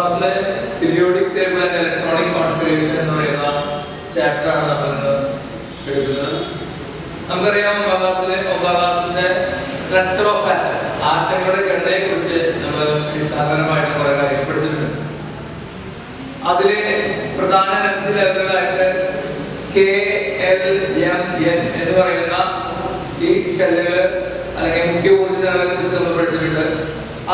ക്ലാസ്സിലെ periodic table and electronic configuration എന്ന് പറയുന്ന ചാപ്റ്റർ ആണ് നമ്മൾ ഇന്ന് എടുക്കുന്നത്. നമുക്കറിയാം ഒമ്പതാം സ്ട്രക്ചർ ഓഫ് ആറ്റം, ആറ്റങ്ങളുടെ ഘടനയെ കുറിച്ച് നമ്മൾ അടിസ്ഥാനപരമായിട്ട് കുറെ കാര്യങ്ങൾ പഠിച്ചിട്ടുണ്ട്. അതിലെ പ്രധാന 5 ലെവലുകളായിട്ട് കെ, എൽ, എം, എൻ എന്ന് പറയുന്ന ഈ ഷെല്ലുകൾ അല്ലെങ്കിൽ മുഖ്യ ഊർജ്ജങ്ങളെ കുറിച്ച് നമ്മൾ പഠിച്ചിട്ടുണ്ട്.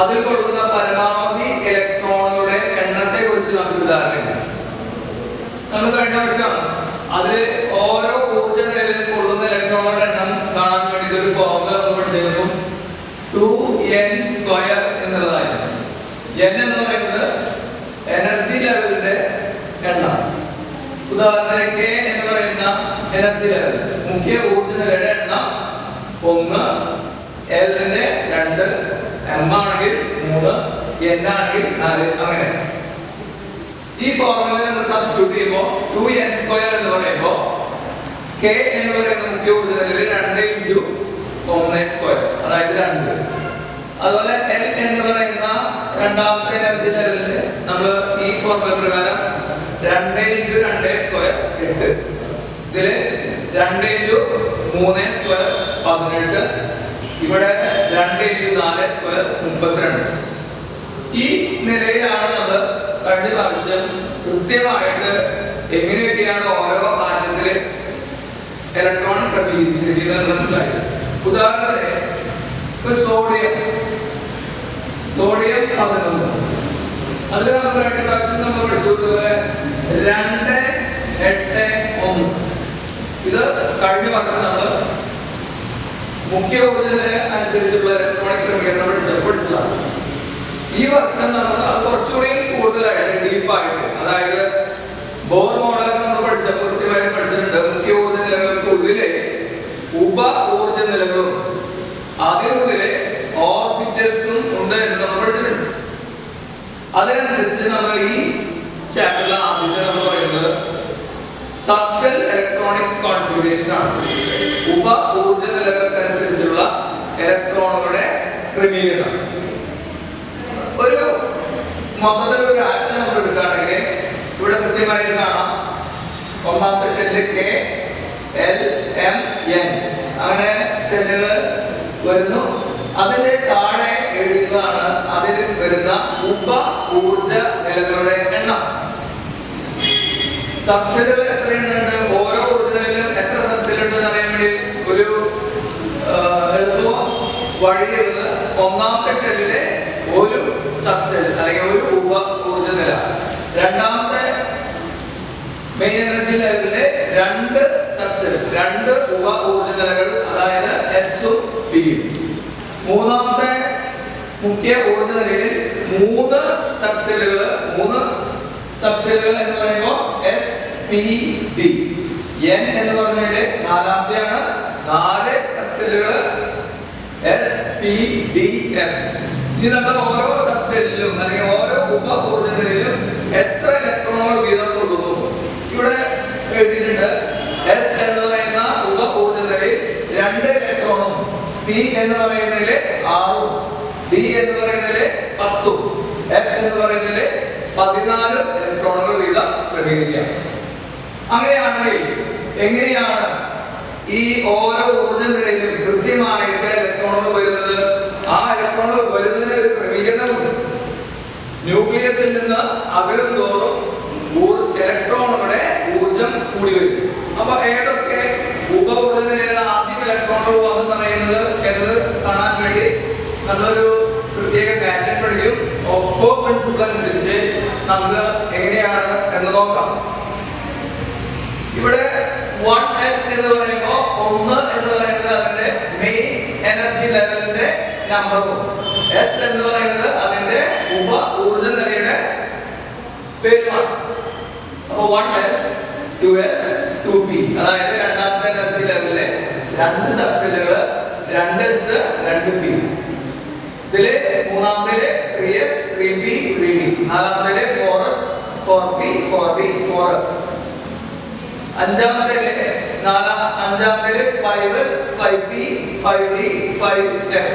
അതിൽ കൊടുക്കുന്ന പരമാവധി ഇലക്ട്രോണുകളുടെ എണ്ണത്തെ കുറിച്ച് നമുക്ക് ധാരണയില്ല. നമ്മൾ കഴിഞ്ഞ വർഷം അതിൽ ഓരോ ഊർജ്ജ നിലയിലും കൊള്ളുന്ന ഇലക്ട്രോണുകളുടെ എണ്ണം കാണാൻ വേണ്ടി ഒരു ഫോർമുല നമ്മൾ പഠിച്ചിരുന്നു. 2n² എന്നുള്ളതായിരുന്നു. n എന്ന് പറയുന്നത് എനർജി ലെവലിന്റെ എണ്ണം. ഉദാഹരണത്തിന് k എന്ന് പറയുന്ന എനർജി ലെവൽ, മുഖ്യ ഊർജ്ജ നിലയുടെ എണ്ണം 1, L ന്റെ 2, M ആണെങ്കിൽ 3, N ആണെങ്കിൽ 4, അങ്ങനെ. ഈ ഫോർമുലയിൽ നമ്മൾ സബ്സ്റ്റിറ്റ്യൂട്ട് ചെയ്യുമ്പോൾ 2n² എന്ന് പറയുമ്പോൾ k എന്ന് പറയുന്ന മുഖ്യ ഊർജ്ജ നിലയിൽ 2 × 1² അതായത് 2. അതുപോലെ L എന്ന് പറയുന്ന രണ്ടാമത്തെ എനർജി ലെവലിൽ നമ്മൾ ഈ ഫോർമുല പ്രകാരം 2 × 2² 8. ഇതില് 2 × 3² 18. ഇവിടെ 2 × 4² 32. ഈ നിലയിലാണ് നമ്മൾ കഴിഞ്ഞ പ്രാവശ്യം കൃത്യമായിട്ട് എങ്ങനെയൊക്കെയാണ് ഓരോ ആറ്റത്തില് ഇലക്ട്രോൺ ക്രമീകരിച്ചിരിക്കുന്നത് മനസ്സിലായത്. ഉദാഹരണത്തിന് സോഡിയം 11. അതിൽ നമ്മൾ കഴിഞ്ഞ പ്രാവശ്യം നമ്മൾ പഠിച്ചതുപോലെ 2, 8, 1. ഇത് കഴിഞ്ഞ വർഷം നമ്മൾ മുഖ്യ ഊർജ്ജ അനുസരിച്ചുള്ള ഇലക്ട്രോണിക് ക്രമീകരണം പഠിച്ചതാണ്. ഈ വർഷം നമ്മൾ അത് കുറച്ചുകൂടി കൂടുതലായിട്ട് ഡീപ്പായിട്ട്, അതായത് ബോർ മോഡലൊക്കെ നമ്മൾ പഠിച്ചപ്പോൾ കൃത്യമായിട്ട് പഠിച്ചിട്ടുണ്ട്. മുഖ്യ ഊർജ്ജ നിലകൾക്കുള്ളിലെ ഉപ ഊർജ്ജ നിലകളും അതിനുള്ളിലെ ഓർബിറ്റൽസും ഉണ്ട് എന്ന് നമ്മൾ പഠിച്ചിട്ടുണ്ട്. അതിനനുസരിച്ച് നമ്മൾ ഈ ചാപ്റ്ററിൽ ആദ്യത്തെ നമ്മൾ പറയുന്നത് സബ്ഷെൽ ഇലക്ട്രോണിക് കോൺഫിഗറേഷൻ ആണ്. ഉപ ഊർജ്ജ നിലകൾക്കനുസരിച്ചുള്ള ഇലക്ട്രോണുകളുടെ ക്രമീകരണം. ഒരു മൊത്തത്തിൽ ഒരു ആറ്റം നമ്മൾ എടുക്കുകയാണെങ്കിൽ ഇവിടെ കൃത്യമായിട്ട് കാണാം. ഒന്നാമത്തെ shell K, L, M, N അങ്ങനെ ഷെല്ലുകൾ വരുന്നു. അതിന്റെ താഴെ എഴുതുന്നതാണ് അതിൽ വരുന്ന ഉപ ഊർജ നിലകളുടെ എണ്ണം. സബ്ഷെല്ലുകൾ എത്രയുണ്ട്, ഓരോ ഊർജ നിലയിലും എത്ര സബ്ഷെൽ ഉണ്ടെന്ന് അറിയാൻ വേണ്ടി ഒരു എളുപ്പ വഴിയുള്ളത് ഒന്നാമത്തെ ഷെല്ലിലെ ഒരു സബ്ഷെൽ അല്ലെങ്കിൽ ഒരു ഉപ ഊർജ നില, രണ്ടാമത്തെ മെയിൻ എനർജി ലെവലിലെ 2 സബ്ഷെൽ, 2 ഉപ ഊർജ നിലകൾ, അതായത് എസും പിയും. മൂന്നാമത്തെ മുഖ്യ ഊർജ നിലയിൽ 3 സബ്ഷെല്ലുകൾ എന്ന് പറയുമ്പോൾ എസ്, പി, ഡി. എൻ എന്ന് പറഞ്ഞാൽ നാലാമത്തെയാണ്, 4 സബ്ഷെല്ലുകൾ എസ്, പി, ഡി, എഫ്. ഇനി നമ്മൾ ഓരോ സബ്ഷെല്ലിലും അല്ലെങ്കിൽ ഓരോ ഉപ ഊർജ നിലയിലും എത്ര ഇലക്ട്രോണുകൾ വീതം കൊടുക്കുന്നു ഇവിടെ എഴുതിയിട്ടുണ്ട്. എസ് എന്ന് പറയുന്ന ഉപ ഊർജ നിലയിൽ 2 ഇലക്ട്രോണും, പി എന്ന് പറയുന്നതില് 6, ഡി എന്ന് പറയുന്നതില് 10, എഫ് എന്ന് പറയുന്നതില് 14 ഇലക്ട്രോണുകൾ വീതം ക്രമീകരിക്കാം. അങ്ങനെയാണെങ്കിൽ എങ്ങനെയാണ് ഈ ഓരോ ഊർജ നിലയിലും കൃത്യമായിട്ട് ഇലക്ട്രോണുകൾ വരുന്നത്? ആ ഇലക്ട്രോണുകൾ വരുന്നതിന് ഒരു ക്രമീകരണമുണ്ട്. ന്യൂക്ലിയസിൽ നിന്ന് അകലും തോറും ഇലക്ട്രോണുകളുടെ ഊർജം കൂടി വരും. അപ്പൊ ഏതൊക്കെ ഉപ ഊർജ നിലയിലാണ് ആദ്യം ഇലക്ട്രോണുകൾ വന്നു പറയുന്നത് എന്നത് കാണാൻ വേണ്ടി നമ്മളൊരു പ്രത്യേക പാറ്റേൺ പഠിക്കും. ഓഫ്കോ പ്രിൻസിപ്പിൾ അനുസരിച്ച് നമുക്ക് എങ്ങനെയാണ് എന്ന് നോക്കാം. ഇവിടെ 1s എന്ന് പറയുമ്പോൾ 1 എന്ന് പറയുന്നത് അതിന്റെ മെയിൻ എനർജി ലെവലിന്റെ നമ്പറും, s എന്ന് പറയുന്നത് അതിന്റെ ഉപ ഊർജ നിലയുടെ പേരുമാണ്. അപ്പോൾ 1s, 2s, 2p അതായത് രണ്ടാമത്തെ എനർജി ലെവലിലെ 2 സബ്ഷെല്ലുകൾ, 2s, 2p. ഇതിലെ മൂന്നാമത്തെ 3s, 3p, 3d. നാലാമത്തെ 4s, 4p, 4d, 4. അഞ്ചാമത്തെ 5s, 5p, 5d, 5f.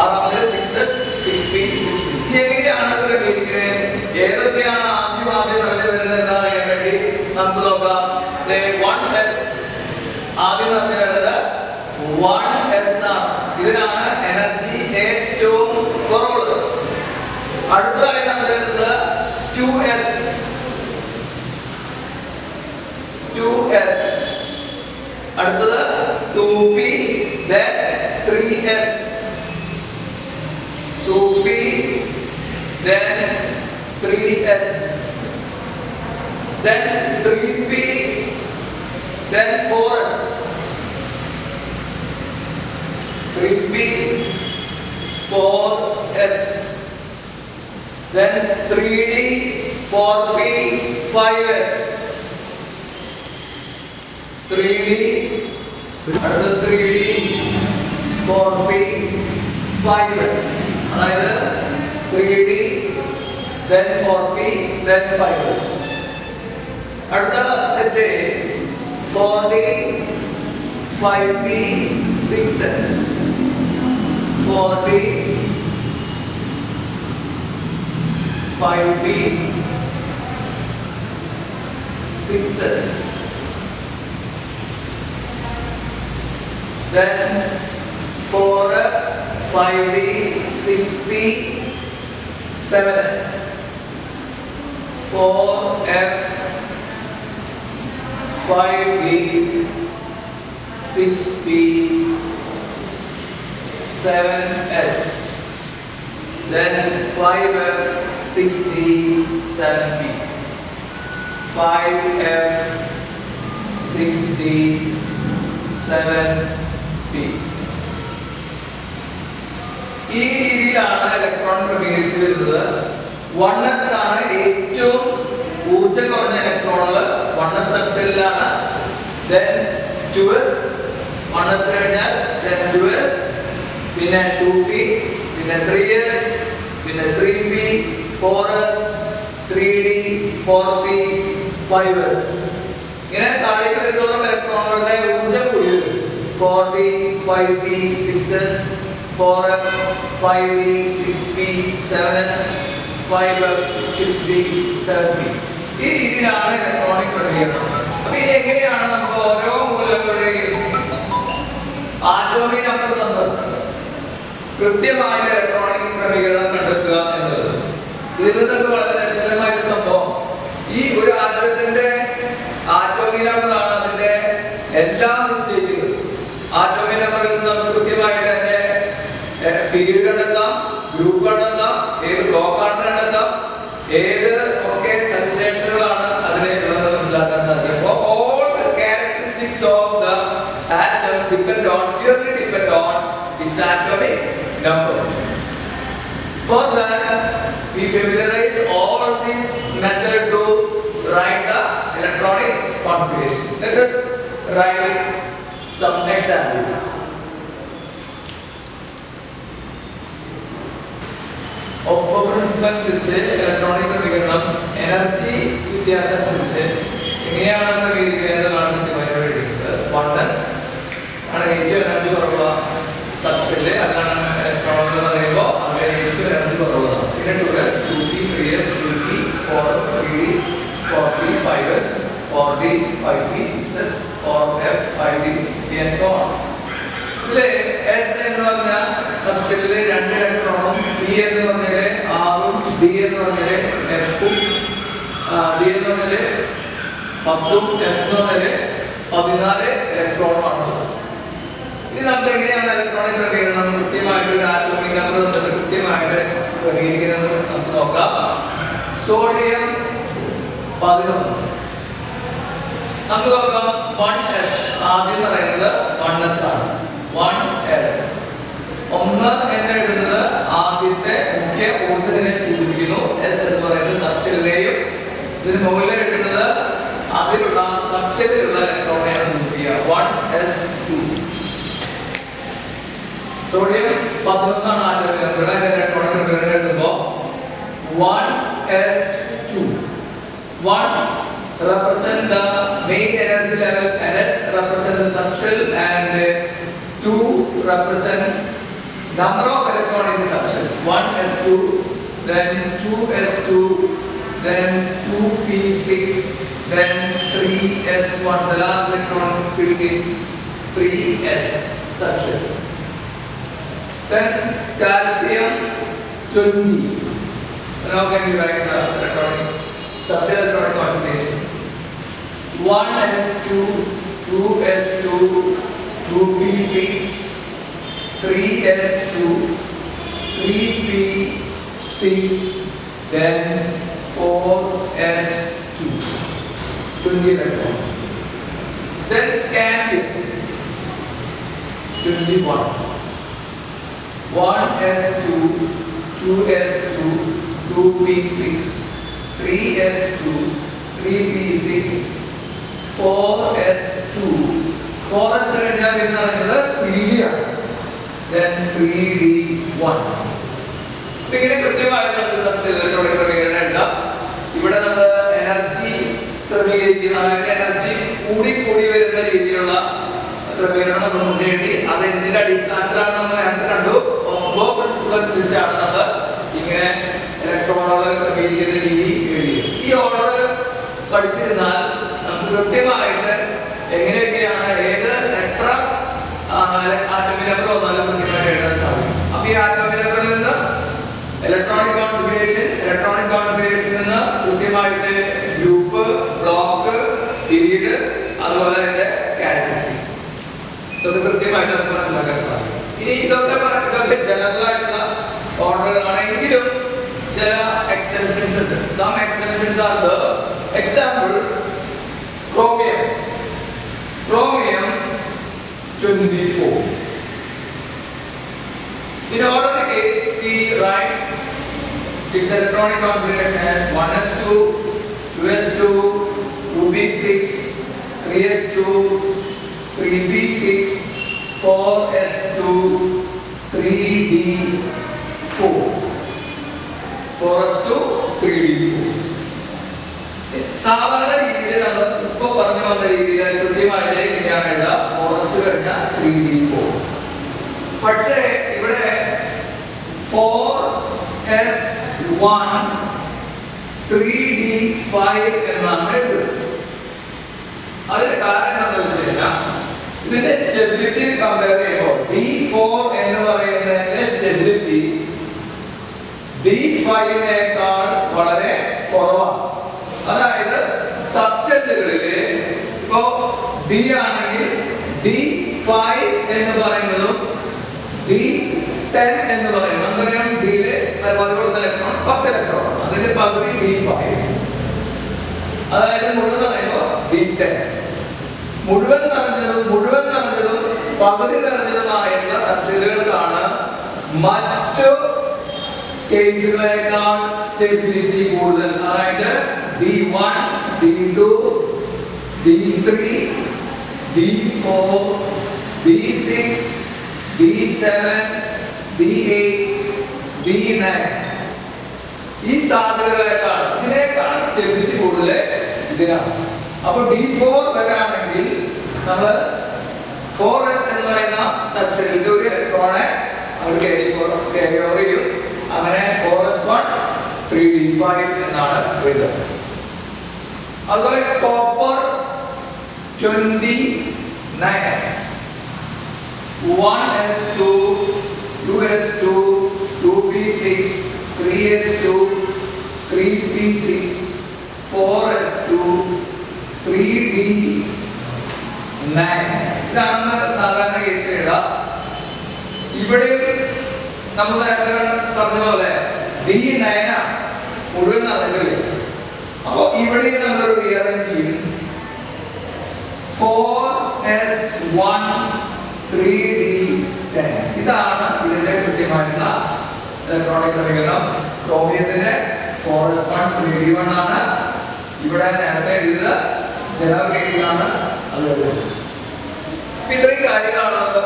ആറാമത്തെ 6s 6p 6p. ഇനി എങ്ങനെയാണ് ഇതിന്റെ മീനിങ്? ഏതൊക്കെയാണ് ആദ്യം നിറഞ്ഞു വരുന്നത് എന്ന് അറിയാൻ വേണ്ടി നമുക്ക് നോക്കാം. 1s ആദ്യം നിറഞ്ഞു വരുന്നത് 1s ആണ്. ഇതിനാണ് എനർജി ഏറ്റവും കുറവുള്ളത്. അടുത്തതായി നമ്മൾ വരുന്നത് 2s 2s, അടുത്തത് 2p, then 3s 2p, then 3s, then 3p, then 4s 3p 4s, then 3d 4p 5s 3d, അടുത്ത 3d 4p 5s, അതായത് 3d then 4p then 5s. അടുത്ത set 4d 5p 6s 4d 5p 6s, then 4f 5d 6p 7s 4f 5d 6p 7s, then 5f 6d 7p 5f 6d 7p. ഈ രീതിയിലാണ് electron ക്രമീകരിച്ചു വരുന്നത്. 1s ആണ് ഏറ്റവും ഊർജ്ജം കുറഞ്ഞ ഇലക്ട്രോണുകൾ. 1s സബ്ഷെല്ലിലാണ്. then 2s 1s കഴിഞ്ഞാൽ then 2s, പിന്നെ 2p, പിന്നെ 3s, പിന്നെ 3p 4s 3d 4p 5s. ഇങ്ങനെ താഴേക്ക് വരുന്നതോറും ഇലക്ട്രോണുകളുടെ ഊർജ്ജം കൂടി വരും. 4d 5p 6s 4f 5d 6p 7s 5f 6d 7p. ഈ രീതിയിലാണ് ഇലക്ട്രോണിക് ക്രമീകരണം. അപ്പൊ ഇത് എങ്ങനെയാണ് നമുക്ക് ഓരോ മൂലകങ്ങളുടെയും ആറ്റോമിക് നമ്പർ തന്നത് കൃത്യമായിട്ട് ഇലക്ട്രോണിക് ക്രമീകരണം കണ്ടെത്തുക എന്നത്? ഇതിൽ നിന്നൊക്കെ വളരെ രസകരമായ ഒരു സംഭവം. ഈ ഒരു ആറ്റത്തിന്റെ ആറ്റോമിക് നമ്പറാണ് അതിന്റെ എല്ലാ മിസ്റ്റേക്കുകളും. ആറ്റോമിക് നമ്പറിൽ നിന്ന് നമുക്ക് കൃത്യമായിട്ട് അതിന്റെ പീരീഡ് കണ്ടെത്താം, ഗ്രൂപ്പ് കണ്ടെത്താം, ഏത് ബ്ലോക്കാണെന്ന് കണ്ടെത്താം, ഏത് ഒക്കെ സവിശേഷതകളാണ് അതിനുള്ളത് മനസ്സിലാക്കാൻ സാധിക്കും. അപ്പോൾ all the characteristics of the atom purely depend on its atomic number. For that, we familiarize all these methods to write the electronic configuration. Let us write some examples. ഒപ്പം പ്രിൻസിപ്പൽ അനുസരിച്ച് ഇലക്ട്രോണിക് ക്രമീകരണം energy വ്യത്യാസം അനുസരിച്ച് എങ്ങനെയാണ് ക്രമീകരിക്കുന്നതാണ് കൃത്യമായിട്ട് എഴുതിയിരിക്കുന്നത്. 1s ആണ് ഏറ്റവും എനർജി കുറവുള്ള സബ്ഷെല്ല്. അതിനാണ് ഇലക്ട്രോണുകൾ എന്ന് പറയുമ്പോൾ അങ്ങനെ ഏറ്റവും എനർജി കുറവുള്ളതാണ്. പിന്നെ 2s 2p 3s 3p 4s 3d 4p 5s 4d 5p 6s 4f 5d 6p and so on. ഇതിലെ s എന്ന് പറഞ്ഞ സബ്ഷെല്ലിലെ 2 ഇലക്ട്രോണും p എന്ന് പറഞ്ഞാല് 6ഉം d എന്ന് പറഞ്ഞാല് f-ഉം d എന്ന് പറഞ്ഞാല് 10ഉം f എന്ന് പറഞ്ഞാല് 14 ഇലക്ട്രോണുമാണ്. ഇനി നമുക്ക് എങ്ങനെയാണ് ഇലക്ട്രോണിക് ക്രമീകരണം കൃത്യമായിട്ട് ഒരു ആറ്റോമിക് നമ്പർ തന്നിട്ട് കൃത്യമായിട്ട് ക്രമീകരിക്കുന്നത് നമുക്ക് നോക്കാം. സോഡിയം 11 നമുക്ക് നോക്കാം. 1s ആദ്യം പറയുന്നത് 1s ആണ്. 1s 1 എന്ന് എഴുതുന്നത് ആദ്യത്തെ മുഖ്യ ഊർജ്ജത്തിനെ സൂചിപ്പിക്കുന്നു. s എന്ന് പറയുന്നത് സബ്ഷെല്ലിനെയും ഇതിന് മുകളിൽ എഴുതുന്നത് അതിലുള്ള സബ്ഷെല്ലിലുള്ള ഇലക്ട്രോണിനെയാണ് സൂചിപ്പിക്കുക. 1s2 സോഡിയം 11 ആണ് ആറ്റോമിക് നമ്പർ. ഇലക്ട്രോണിക് നമ്പർ എഴുതുമ്പോൾ 1s2 1 represent the main energy level and s represent the subshell and 2 represent number of electron in the subshell 1s2, then 2s2, then 2p6, then 3s1, the last electron filled in 3s subshell. Then calcium 20. Now can you write the electronic subshell electronic configuration? 1s2, 2s2, 2p6, 3s2, 3p6, then 4s2, 20 electron. Then scandium 21, 1s2, 2s2, 2p6, 3s2, 3p6, 4s2. 4s PD, then 3d1. ഇങ്ങനെ കൃത്യമായിട്ട് നമുക്ക് subshell electronic ക്രമീകരണം എഴുതാം. ഇവിടെ നമ്മൾ energy ക്രമീകരിക്കുന്ന, അതായത് energy കൂടി വരുന്ന രീതിയിലുള്ള ക്രമീകരണം നമ്മൾ മുന്നേ എഴുതി. അത് എന്തിന്റെ അടിസ്ഥാനത്തിലാണ് നമ്മൾ നേരത്തെ കണ്ടു, ഓഫ് പ്രിൻസിപ്പിൾ അനുസരിച്ചാണ് നമ്മൾ ഇങ്ങനെ ഇലക്ട്രോണുകൾ ക്രമീകരിക്കുന്ന രീതി എഴുതിയത്. ഈ ഓർഡർ പഠിച്ചിരുന്നാൽ നമുക്ക് കൃത്യമായിട്ട് എങ്ങനെയൊക്കെയാണ് ഏത് എത്ര ആറ്റോമിക് നമ്പർ വന്നാലും കൃത്യമായിട്ട് എഴുതാൻ സാധിക്കും. അപ്പൊ ഈ ആറ്റോമിക് നമ്പറിൽ നിന്ന് ഇലക്ട്രോണിക് കോൺഫിഗറേഷനിൽ നിന്ന് കൃത്യമായിട്ട് ഗ്രൂപ്പ്, ബ്ലോക്ക്, പീരീഡ്, അതുപോലെ അതിന്റെ ക്യാരക്ടറിസ്റ്റിക്സ് ഇതൊക്കെ കൃത്യമായിട്ട് നമുക്ക് മനസ്സിലാക്കാൻ സാധിക്കും. ഇനി ഇതൊക്കെ ജനറൽ ആയിട്ടുള്ള ഓർഡറുകളാണെങ്കിലും ചില എക്സെപ്ഷൻസ് ഉണ്ട്. Some exceptions are the example chromium 24. In order the case we write its electronic configuration as 1s2, 2s2, 2p6, 3s2, 3p6, 4s2, 3d4. 4s2, 3d4. സാധാരണ രീതിയിൽ നമ്മൾ ഇപ്പോൾ പറഞ്ഞു വന്ന രീതിയിൽ കൃത്യമായിട്ട് ഇങ്ങനെയാണ് എഴുതുക. 4s2 കഴിഞ്ഞാൽ 3d4. പക്ഷേ ഇവിടെ 4s1, 3d5 എന്നാണ് എഴുതുന്നത്. അതിന്റെ കാരണം എന്താണെന്ന് വെച്ച് കഴിഞ്ഞാൽ ഇതിന്റെ സ്റ്റെബിലിറ്റി കമ്പയർ ചെയ്യുമ്പോൾ d4 എന്ന് പറയുന്നതിന്റെ സ്റ്റെബിലിറ്റി d5നേക്കാൾ വളരെ കുറവാണ്. അതായത് സബ്ഷെല്ലുകളില് ഇപ്പോ D ആണെങ്കിൽ D5 എന്ന് പറയുന്നതും D10 എന്ന് പറയുന്നത് നമുക്കറിയാം. ഡിയില് പരമാവധി ഇലക്ട്രോൺ 10 ഇലക്ട്രോൺ, അതിന്റെ പകുതി D5. അതായത് മുഴുവൻ പറയുമ്പോൾ D10. മുഴുവൻ നിറഞ്ഞതും പകുതി നിറഞ്ഞതുമായുള്ള സബ്ഷെല്ലുകൾക്കാണ് മറ്റു കേസുകളേക്കാൾ സ്റ്റെബിലിറ്റി കൂടുതൽ. അതായത് D1, D2, D3, D4, D6, D7, D8, D9 ഈ സാധ്യതകളേക്കാൾ ഇതിനേക്കാൾ സ്റ്റെബിലിറ്റി കൂടുതൽ ഇതിനാണ്. അപ്പൊ D4 വരാണെങ്കിൽ നമ്മൾ 4s എന്ന് പറയുന്ന സബ്ഷെല്ലിന്റെ ഒരു ഇലക്ട്രോണെ നമ്മൾ ക്യാരി ഓവർ ചെയ്യും. അങ്ങനെ 4s1, 3d5 എന്നാണ് എഴുതുന്നത്. അതുപോലെ copper 29, 1s2, 2s2, 2p6, 3s2, 3p6, 4s2, 3d9. ഇതാണ് സാധാരണ കേസ് എഴുതാം. ഇവിടെ നമ്മൾ നേരത്തെ പറഞ്ഞ പോലെ D9 ആണ് മുഴുവൻ നടന്നിട്ടില്ലേ. അപ്പൊ ഇവിടെ നമ്മൾ റീഅറേഞ്ച് ചെയ്യും. 4s1, 3d10. ഇതാണ് ഇതിന്റെ കൃത്യമായിട്ടുള്ള ഇലക്ട്രോണിക് ക്രമീകരണം. ക്രോമിയത്തിന്റെ 4s1, 3d1 ആണ്. ഇവിടെ നേരത്തെ എഴുതിയത് ജനറൽ കേസ് ആണ്. അത് ഇത്രയും കാര്യങ്ങളാണ് നമ്മൾ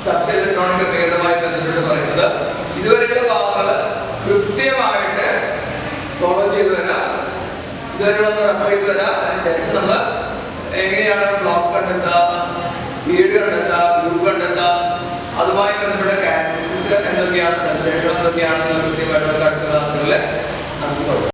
സബ്ഷെൽ ഇലക്ട്രോണിക് ക്രമീകരണവുമായി ബന്ധപ്പെട്ട് പറയുന്നത്. ഇതുവരെയുള്ള ഭാഗങ്ങൾ കൃത്യമായിട്ട് ഫോളോ ചെയ്തു വരാം. ഇതുവരെയുള്ള റെഫർ ചെയ്ത് വരാം. അതിനുശേഷം നമ്മൾ എങ്ങനെയാണ് ബ്ലോക്ക് കണ്ടെത്തുക, പീരീഡ് കണ്ടെത്തുക, ഗ്രൂപ്പ് കണ്ടെത്തുക, അതുമായി ബന്ധപ്പെട്ട ക്യാരക്ടറിസ്റ്റിക്സ് എന്തൊക്കെയാണ്, സവിശേഷത എന്തൊക്കെയാണെന്നുള്ള കൃത്യമായിട്ട് നമുക്ക് അടുത്ത ക്ലാസ്സുകളിൽ നമുക്ക് തുടങ്ങാം.